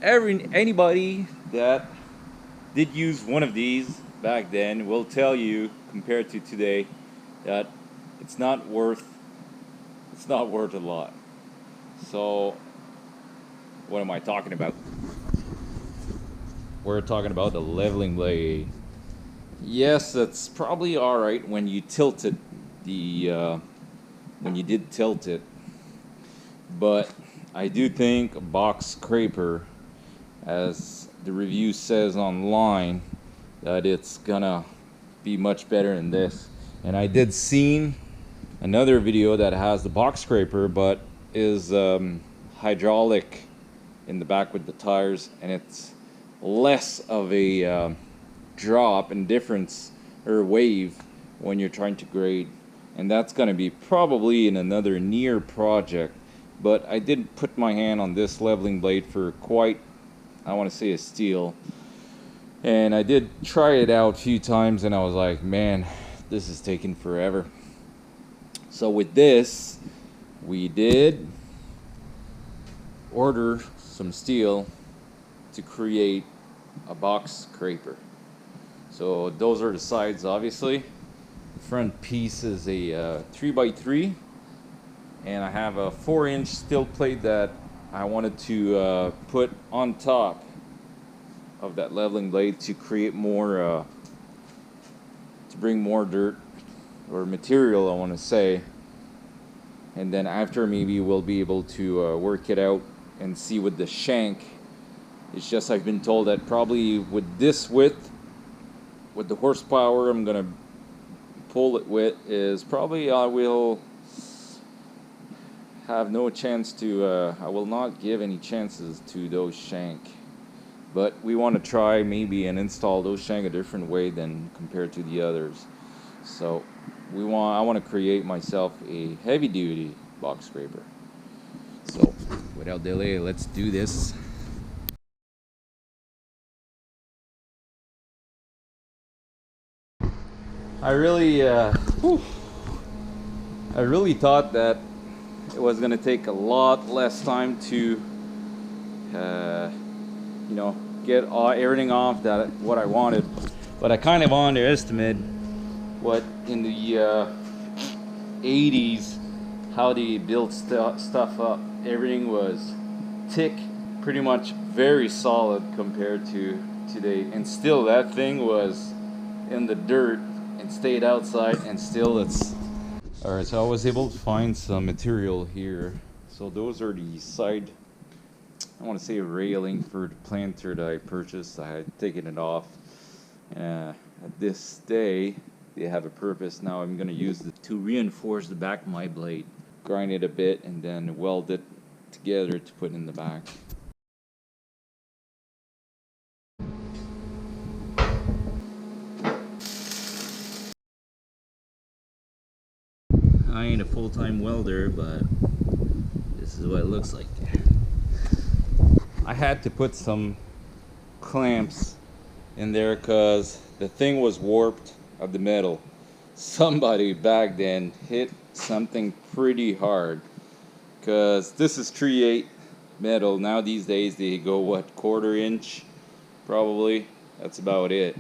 Anybody that did use one of these back then will tell you, compared to today, that it's not worth a lot. So what am I talking about? We're talking about the leveling blade. Yes, that's probably all right when you tilt it. When you did tilt it, but I do think a box scraper, as the review says online, that it's gonna be much better than this. And I did seen another video that has the box scraper, but is hydraulic in the back with the tires, and it's less of a drop and difference or wave when you're trying to grade. And that's going to be probably in another near project. But I did put my hand on this leveling blade for quite, I want to say, a steal. And I did try it out a few times, and I was like, man, this is taking forever. So with this, we did order some steel to create a box scraper. So those are the sides, obviously. The front piece is a 3x3, and I have a 4-inch steel plate that I wanted to put on top of that leveling blade to create more, to bring more dirt or material, I want to say. And then after, maybe we'll be able to work it out and see with the shank. It's just I've been told that probably with this width, with the horsepower I'm gonna pull it with, is probably I will have no chance to, I will not give any chances to those shank. But we want to try maybe and install those shank a different way than compared to the others. So I want to create myself a heavy duty box scraper. So without delay, let's do this. I really thought that it was gonna take a lot less time to get everything off that what I wanted, but I kind of underestimated what in the 80s how they built stuff up. Everything was thick, pretty much very solid compared to today, and still that thing was in the dirt and stayed outside, and still it's alright. So I was able to find some material here. So those are the side, I want to say, railing for the planter that I purchased. I had taken it off. At this day, they have a purpose. Now I'm going to use it to reinforce the back of my blade. Grind it a bit and then weld it together to put in the back. I ain't a full-time welder, but this is what it looks like. I had to put some clamps in there because the thing was warped of the metal. Somebody back then hit something pretty hard, because this is 3/8 metal. Now these days they go what, 1/4 inch probably. That's about it.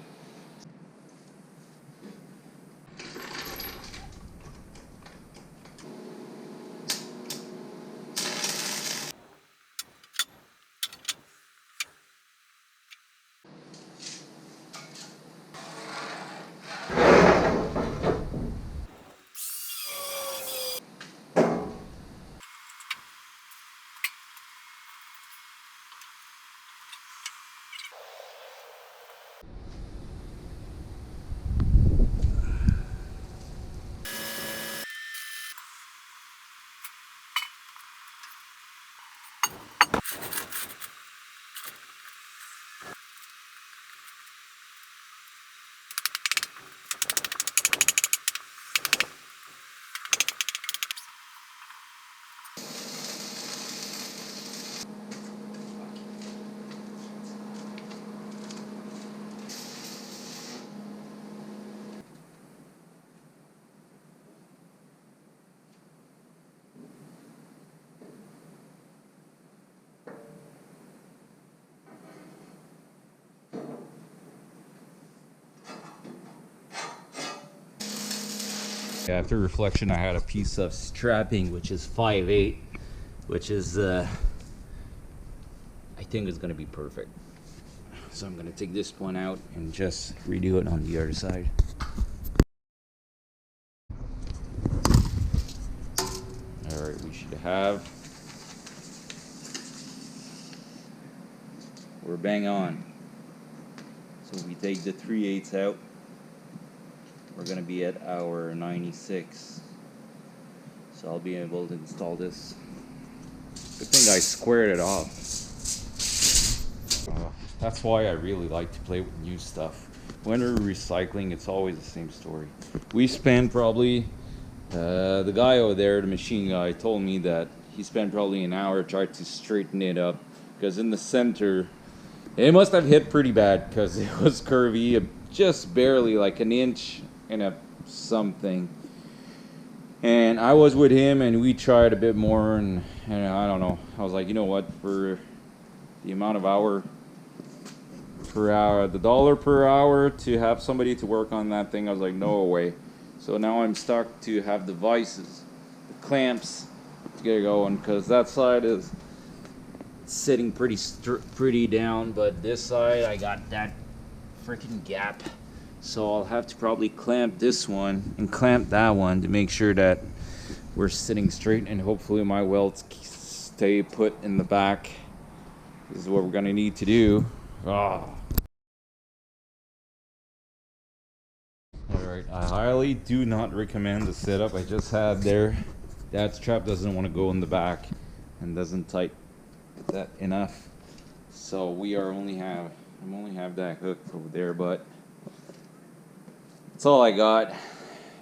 After reflection, I had a piece of strapping which is 5/8, which is I think is gonna be perfect. So I'm gonna take this one out and just redo it on the other side. All right, we should have. We're bang on. So if we take the 3/8 out, we're gonna be at our 96. So I'll be able to install this. Good thing I squared it off. That's why I really like to play with new stuff. When we're recycling, it's always the same story. We spend probably, the guy over there, the machine guy, told me that he spent probably an hour trying to straighten it up. Because in the center, it must have hit pretty bad because it was curvy, just barely like an inch and a something. And I was with him and we tried a bit more and I don't know. I was like, you know what, for the amount of hour per hour, the $1 per hour to have somebody to work on that thing, I was like, no way. So now I'm stuck to have the vices, the clamps to get it going because that side is sitting pretty down, but this side I got that freaking gap. So I'll have to probably clamp this one and clamp that one to make sure that we're sitting straight and hopefully my welds stay put in the back. This is what we're gonna need to do. Alright, I highly do not recommend the setup I just had there. That strap doesn't want to go in the back and doesn't tighten that enough. So I only have that hook over there, but that's all I got,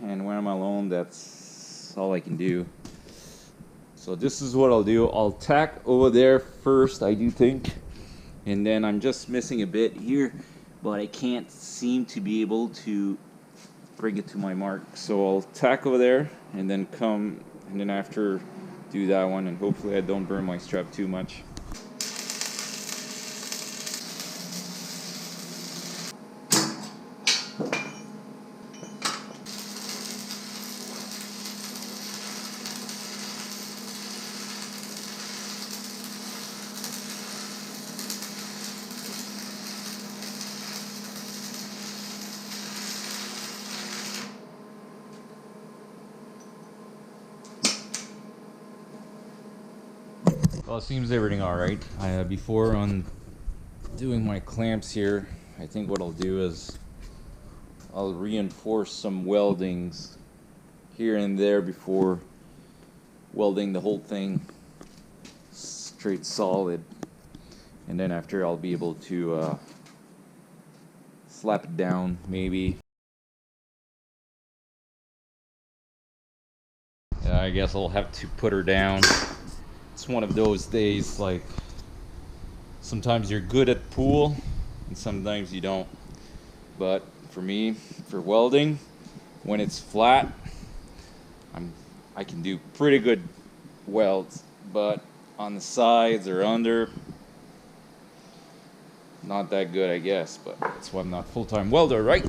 and when I'm alone, that's all I can do. So this is what I'll do. I'll tack over there first, I do think, and then I'm just missing a bit here, but I can't seem to be able to bring it to my mark. So I'll tack over there and then after do that one, and hopefully I don't burn my strap too much. Well, it seems everything all right. Before on doing my clamps here, I think what I'll do is I'll reinforce some weldings here and there before welding the whole thing straight solid. And then after I'll be able to slap it down maybe. Yeah, I guess I'll have to put her down. It's one of those days, like sometimes you're good at pool and sometimes you don't. But for me, for welding, when it's flat, I can do pretty good welds, but on the sides or under, not that good, I guess. But that's why I'm not full-time welder, right?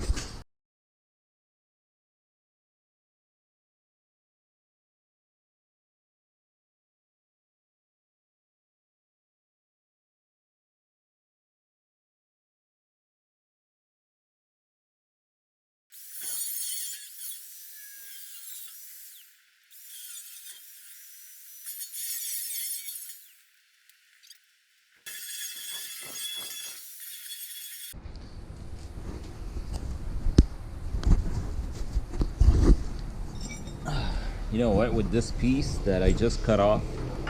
You know what, with this piece that I just cut off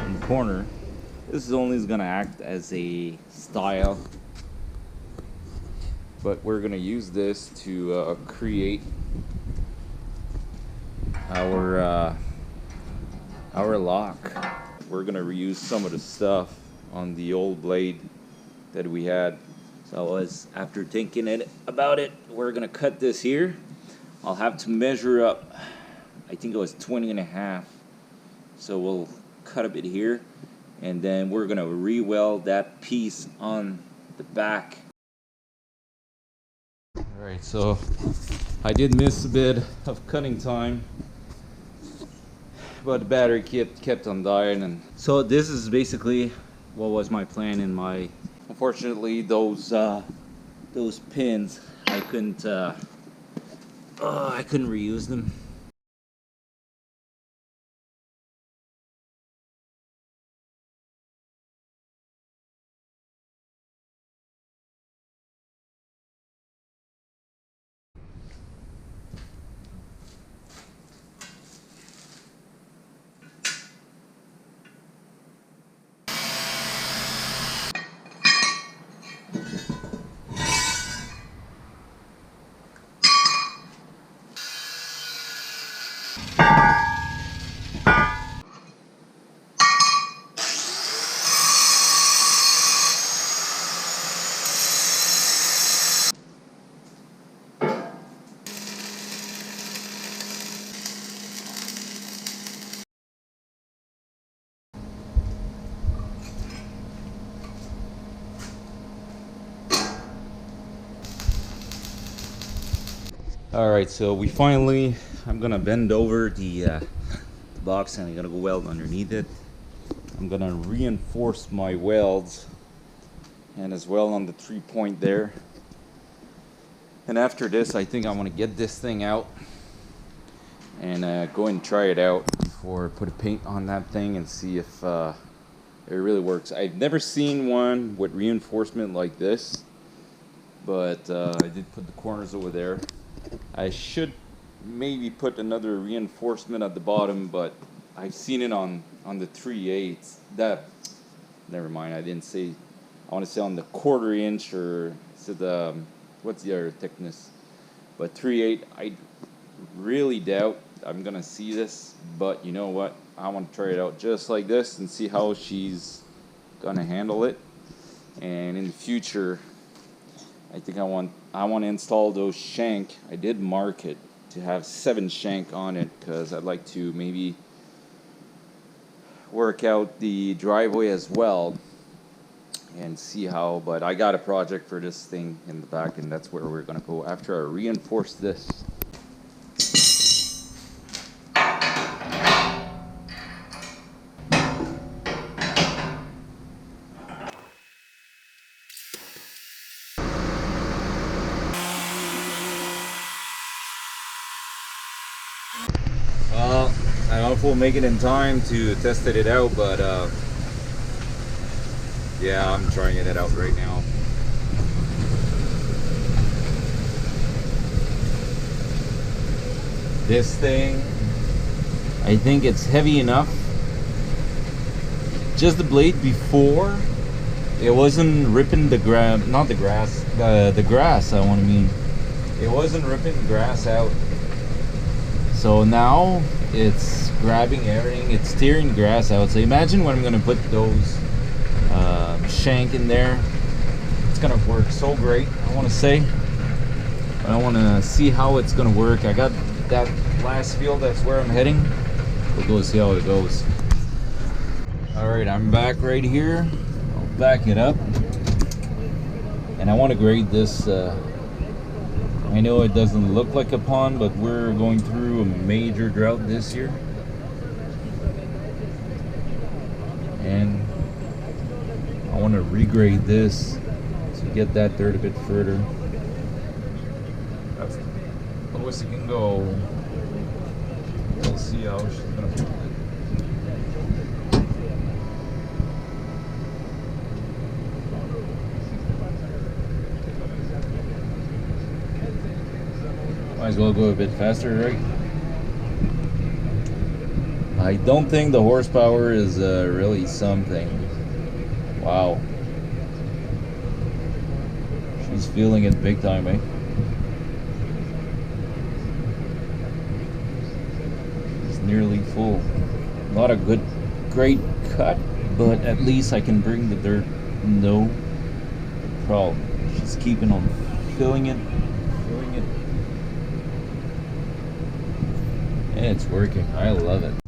in the corner, this is only gonna act as a style, but we're gonna use this to create our lock. We're gonna reuse some of the stuff on the old blade that we had. So after thinking about it, we're gonna cut this here. I'll have to measure up, I think it was 20.5. So we'll cut a bit here, and then we're gonna re-weld that piece on the back. All right, so I did miss a bit of cutting time but the battery kept on dying. And so this is basically what was my plan in my. Unfortunately, those pins I couldn't reuse them. Alright, so we finally, I'm gonna bend over the box and I'm gonna go weld underneath it. I'm gonna reinforce my welds and as well on the 3-point there. And after this, I think I want to get this thing out and go and try it out before I put a paint on that thing and see if it really works. I've never seen one with reinforcement like this, but I did put the corners over there. I should maybe put another reinforcement at the bottom, but I've seen it on the 3/8. That, never mind, I didn't say. I want to say on the 1/4 inch, or is it what's the other thickness? But 3/8, I really doubt I'm gonna see this. But you know what? I want to try it out just like this and see how she's gonna handle it. And in the future, I think I want to install those shank. I did mark it to have 7 shank on it because I'd like to maybe work out the driveway as well and see how. But I got a project for this thing in the back, and that's where we're gonna go after I reinforce this. Well, I don't know if we'll make it in time to test it out, but yeah, I'm trying it out right now. This thing, I think it's heavy enough. Just the blade before, it wasn't ripping the grass, not the grass, the grass, I want to mean. It wasn't ripping the grass out. So now it's grabbing everything, it's tearing grass out. So imagine when I'm gonna put those shank in there, it's gonna work so great, I want to say. I want to see how it's gonna work. I got that last field, that's where I'm heading. We'll go see how it goes. Alright, I'm back right here. I'll back it up. And I want to grade this. I know it doesn't look like a pond, but we're going through a major drought this year. And I want to regrade this to get that dirt a bit further. That's the lowest it can go. We'll see how she's gonna put it. Might as well go a bit faster, right? I don't think the horsepower is really something. Wow. She's feeling it big time, eh? It's nearly full. Not a great cut, but at least I can bring the dirt. No problem. She's keeping on filling it. And it's working. I love it.